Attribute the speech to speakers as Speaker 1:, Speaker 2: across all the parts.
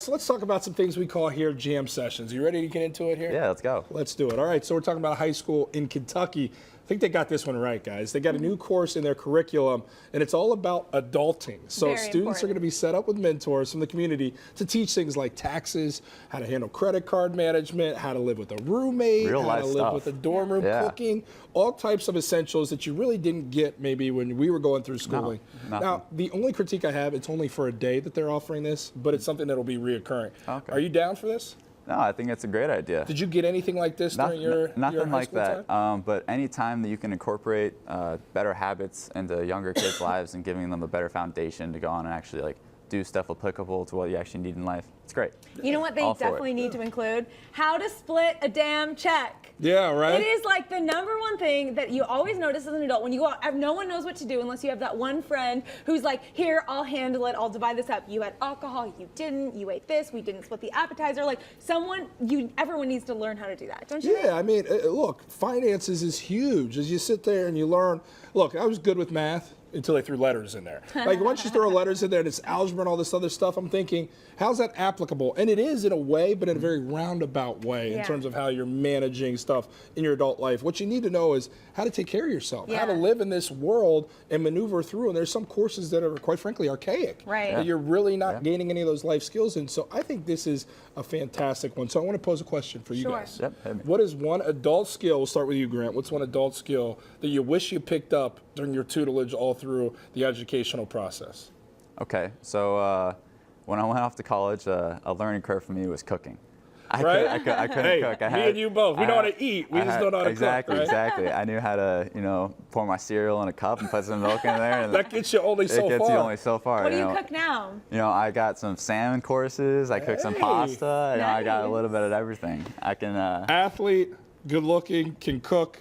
Speaker 1: So let's talk about some things we call here jam sessions. You ready to get into it here?
Speaker 2: Yeah, let's go.
Speaker 1: Let's do it. All right, so we're talking about a high school in Kentucky. I think they got this one right, guys. They got a new course in their curriculum, and it's all about adulting. So
Speaker 3: Very
Speaker 1: students are going to be set up with mentors from the community to teach things like taxes, how to handle credit card management, how to live with a roommate,
Speaker 2: Real
Speaker 1: how
Speaker 2: life
Speaker 1: to live
Speaker 2: stuff.
Speaker 1: with a dorm room,
Speaker 2: Yeah.
Speaker 1: cooking, all types of essentials that you really didn't get maybe when we were going through schooling.
Speaker 2: nothing.
Speaker 1: Now, the only critique I have, it's only for a day that they're offering this, but it's something that will be reoccurring.
Speaker 2: Okay.
Speaker 1: Are you down for this?
Speaker 2: No, I think it's a great idea.
Speaker 1: Did you get anything like this during your
Speaker 2: Nothing
Speaker 1: high
Speaker 2: like
Speaker 1: school
Speaker 2: that.
Speaker 1: time?
Speaker 2: But any time that you can incorporate better habits into younger kids' lives and giving them a better foundation to go on and actually like do stuff applicable to what you actually need in life, it's great.
Speaker 3: You know what they
Speaker 2: All for it.
Speaker 3: definitely need to include? How to split a damn check.
Speaker 1: Yeah, right?
Speaker 3: It is like the #1 thing that you always notice as an adult. When you go out, no one knows what to do unless you have that one friend who's like, here, I'll handle it, I'll divide this up. You had alcohol, you didn't, you ate this, we didn't split the appetizer. Like everyone needs to learn how to do that, don't you?
Speaker 1: Yeah, I mean, look, finances is huge. As you sit there and you learn, look, I was good with math until they threw letters in there. Like once you throw letters in there and it's algebra and all this other stuff, I'm thinking, how's that applicable? And it is in a way, but in a very roundabout way in
Speaker 3: Yeah.
Speaker 1: terms of how you're managing stuff in your adult life. What you need to know is how to take care of yourself, how to
Speaker 3: Yeah.
Speaker 1: live in this world and maneuver through. And there's some courses that are quite frankly archaic.
Speaker 3: Right.
Speaker 1: That you're really not
Speaker 2: Yeah.
Speaker 1: gaining any of those life skills in. So I think this is a fantastic one. So I want to pose a question for you
Speaker 3: Sure.
Speaker 1: guys.
Speaker 2: Yep, hit me.
Speaker 1: What is one adult skill, we'll start with you, Grant, what's one adult skill that you wish you picked up during your tutelage all through the educational process?
Speaker 2: Okay, so when I went off to college, a learning curve for me was cooking. I
Speaker 1: Right?
Speaker 2: couldn't
Speaker 1: Hey,
Speaker 2: cook.
Speaker 1: me and you both. We know how to eat. We just don't know how to
Speaker 2: exactly,
Speaker 1: cook, right?
Speaker 2: Exactly. I knew how to, pour my cereal in a cup and put some milk in there. And
Speaker 1: That gets you only
Speaker 2: it
Speaker 1: so
Speaker 2: gets
Speaker 1: far.
Speaker 2: you only so far.
Speaker 3: What do you
Speaker 2: know.
Speaker 3: cook now?
Speaker 2: I got some salmon courses. I cooked some
Speaker 1: Hey.
Speaker 2: pasta. I got a
Speaker 3: Nice.
Speaker 2: little bit of everything. I can.
Speaker 1: Athlete, good looking, can cook.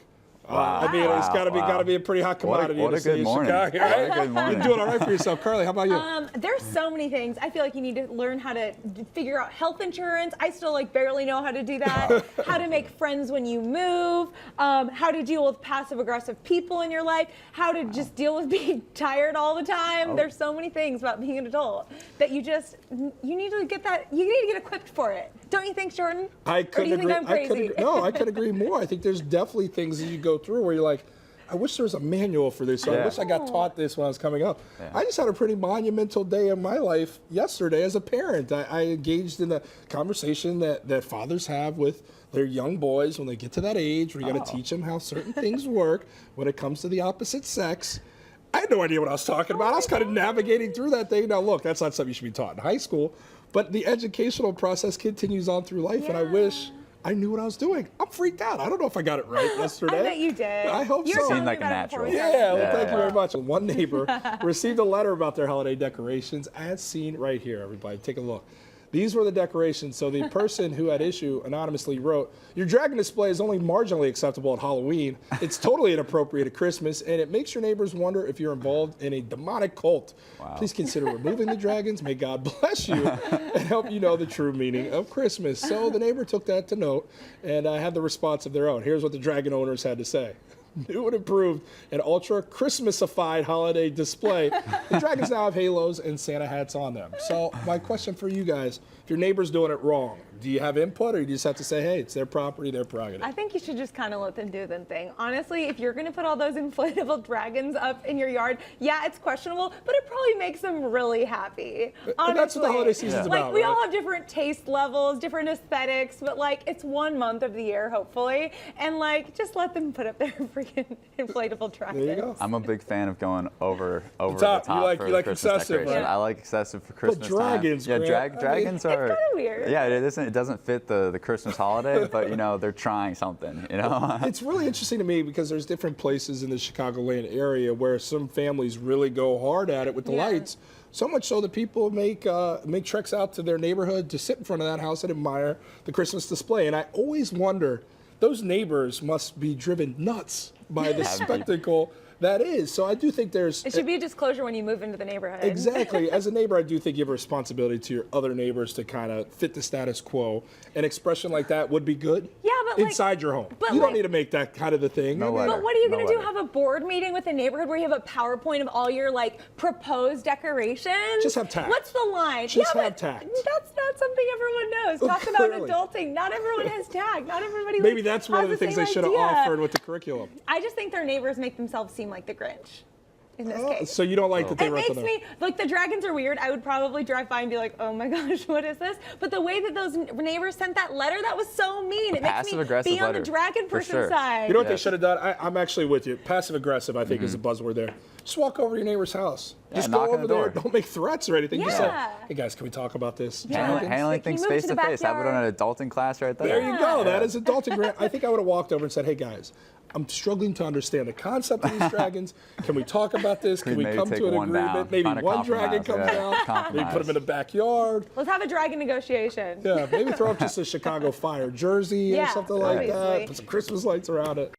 Speaker 2: Wow.
Speaker 1: I mean, it's got to
Speaker 2: Wow.
Speaker 1: be a pretty hot commodity
Speaker 2: What
Speaker 1: in
Speaker 2: a
Speaker 1: the city
Speaker 2: good
Speaker 1: of
Speaker 2: morning.
Speaker 1: Chicago,
Speaker 2: What a
Speaker 1: right?
Speaker 2: good morning.
Speaker 1: You're doing all right for yourself. Carly, how about you?
Speaker 3: There's so many things. I feel like you need to learn how to figure out health insurance. I still barely know how to do that. How to make friends when you move. How to deal with passive aggressive people in your life. How to just deal with being tired all the time. There's so many things about being an adult that you need to get that. You need to get equipped for it. Don't you think, Jordan?
Speaker 1: I
Speaker 3: Or do
Speaker 1: couldn't
Speaker 3: you think
Speaker 1: agree.
Speaker 3: I'm crazy?
Speaker 1: I could agree more. I think there's definitely things that you go through where you're like, I wish there was a manual for this. Or I
Speaker 2: Yeah.
Speaker 1: wish I got taught this when I was coming up.
Speaker 2: Yeah.
Speaker 1: I just had a pretty monumental day in my life yesterday as a parent. I engaged in the conversation that fathers have with their young boys when they get to that age where you're going to teach them how certain things work when it comes to the opposite sex. I had no idea what I was talking about. I was kind of navigating through that thing. Now, look, that's not something you should be taught in high school, but the educational process continues on through life, and I wish I knew what I was doing. I'm freaked out. I don't know if I got it right yesterday.
Speaker 3: I bet you did.
Speaker 1: I hope
Speaker 3: You were
Speaker 1: so.
Speaker 3: telling
Speaker 2: Seemed
Speaker 3: me
Speaker 2: like a
Speaker 3: about it before we
Speaker 2: natural.
Speaker 3: started.
Speaker 1: Yeah, well,
Speaker 2: Yeah,
Speaker 1: thank you
Speaker 2: yeah.
Speaker 1: very much. One neighbor received a letter about their holiday decorations, as seen right here, everybody. Take a look. These were the decorations. So the person who had issue anonymously wrote, your dragon display is only marginally acceptable at Halloween. It's totally inappropriate at Christmas, and it makes your neighbors wonder if you're involved in a demonic cult.
Speaker 2: Wow.
Speaker 1: Please consider removing the dragons. May God bless you and help you know the true meaning of Christmas. So the neighbor took that to note and had the response of their own. Here's what the dragon owners had to say. New and improved and ultra Christmasified holiday display. The dragons now have halos and Santa hats on them. So my question for you guys, if your neighbor's doing it wrong, do you have input or you just have to say, hey, it's their property, their prerogative?
Speaker 3: I think you should just kind of let them do their thing. Honestly, if you're going to put all those inflatable dragons up in your yard, yeah, it's questionable, but it probably makes them really happy. Honestly.
Speaker 1: And that's what the holiday season's
Speaker 3: Like,
Speaker 1: about,
Speaker 3: we
Speaker 1: right?
Speaker 3: all have different taste levels, different aesthetics, but it's 1 month of the year, hopefully, and just let them put up their freaking inflatable dragons.
Speaker 1: There you go.
Speaker 2: I'm a big fan of going over the
Speaker 1: top.
Speaker 2: top.
Speaker 1: You like-
Speaker 2: for
Speaker 1: you like
Speaker 2: Christmas
Speaker 1: excessive,
Speaker 2: decoration.
Speaker 3: right?
Speaker 2: I like excessive for Christmas
Speaker 1: dragons,
Speaker 2: time. Yeah,
Speaker 1: Grant, I mean,
Speaker 2: dragons are.
Speaker 3: kinda weird.
Speaker 2: Yeah, it doesn't fit the Christmas holiday, but they're trying something.
Speaker 1: It's really interesting to me because there's different places in the Chicagoland area where some families really go hard at it with the
Speaker 3: Yeah.
Speaker 1: lights. So much so that people make treks out to their neighborhood to sit in front of that house and admire the Christmas display. And I always wonder, those neighbors must be driven nuts by the spectacle that is. So I do think there's...
Speaker 3: It should be a disclosure when you move into the neighborhood.
Speaker 1: Exactly. As a neighbor, I do think you have a responsibility to your other neighbors to kind of fit the status quo. An expression like that would be good.
Speaker 3: Yeah, but
Speaker 1: inside your home.
Speaker 3: but
Speaker 1: You don't
Speaker 3: like-
Speaker 1: need to make that kind of the thing.
Speaker 2: No
Speaker 1: I mean,
Speaker 2: letter.
Speaker 3: But what are you
Speaker 2: No
Speaker 3: going to do?
Speaker 2: letter.
Speaker 3: Have a board meeting with the neighborhood where you have a PowerPoint of all your like proposed decorations?
Speaker 1: Just have tact.
Speaker 3: What's the line?
Speaker 1: Just
Speaker 3: yeah,
Speaker 1: have
Speaker 3: but
Speaker 1: tact.
Speaker 3: That's not something everyone knows. Talk about
Speaker 1: Clearly.
Speaker 3: adulting. Not everyone has tact. Not everybody.
Speaker 1: Maybe
Speaker 3: like,
Speaker 1: that's one
Speaker 3: has
Speaker 1: of the things they
Speaker 3: same
Speaker 1: should have
Speaker 3: idea.
Speaker 1: offered with the curriculum.
Speaker 3: I just think their neighbors make themselves seem like the Grinch. In this case.
Speaker 1: So you don't like that they
Speaker 3: It
Speaker 1: wrote
Speaker 3: makes
Speaker 1: the
Speaker 3: me, like, the dragons are weird. I would probably drive by and be like, oh my gosh, what is this? But the way that those neighbors sent that letter, that was so mean. It makes me
Speaker 2: passive-aggressive
Speaker 3: be on the
Speaker 2: letter,
Speaker 3: dragon
Speaker 2: for
Speaker 3: person's
Speaker 2: sure.
Speaker 3: side.
Speaker 1: You know what they
Speaker 2: Yes.
Speaker 1: should have done? I'm actually with you. Passive aggressive, I think, is a buzzword there. Just walk over to your neighbor's house. Just
Speaker 2: knock
Speaker 1: go
Speaker 2: on
Speaker 1: over
Speaker 2: the
Speaker 1: there.
Speaker 2: door.
Speaker 1: Don't make threats or anything. Just say,
Speaker 3: Yeah.
Speaker 1: hey guys, can we talk about this?
Speaker 3: Yeah.
Speaker 1: Dragons?"
Speaker 2: Handling
Speaker 3: Like,
Speaker 2: things
Speaker 3: you move
Speaker 2: face
Speaker 3: to
Speaker 2: to
Speaker 3: the
Speaker 2: face. Have it on
Speaker 3: backyard.
Speaker 2: an adulting class right there.
Speaker 1: There you go.
Speaker 3: Yeah.
Speaker 1: That is adulting. Grant. I think I would have walked over and said, hey guys, I'm struggling to understand the concept of these dragons. Can we talk about this? Can we
Speaker 2: Maybe
Speaker 1: come
Speaker 2: take
Speaker 1: to an
Speaker 2: one
Speaker 1: agreement?
Speaker 2: down.
Speaker 1: Maybe
Speaker 2: Find a
Speaker 1: one dragon
Speaker 2: compromise,
Speaker 1: comes
Speaker 2: yeah.
Speaker 1: down. Maybe put them in the backyard.
Speaker 3: Let's have a dragon negotiation.
Speaker 1: Yeah, maybe throw up just a Chicago Fire jersey or
Speaker 3: Yeah,
Speaker 1: something like that.
Speaker 3: obviously.
Speaker 1: Put some Christmas lights around it.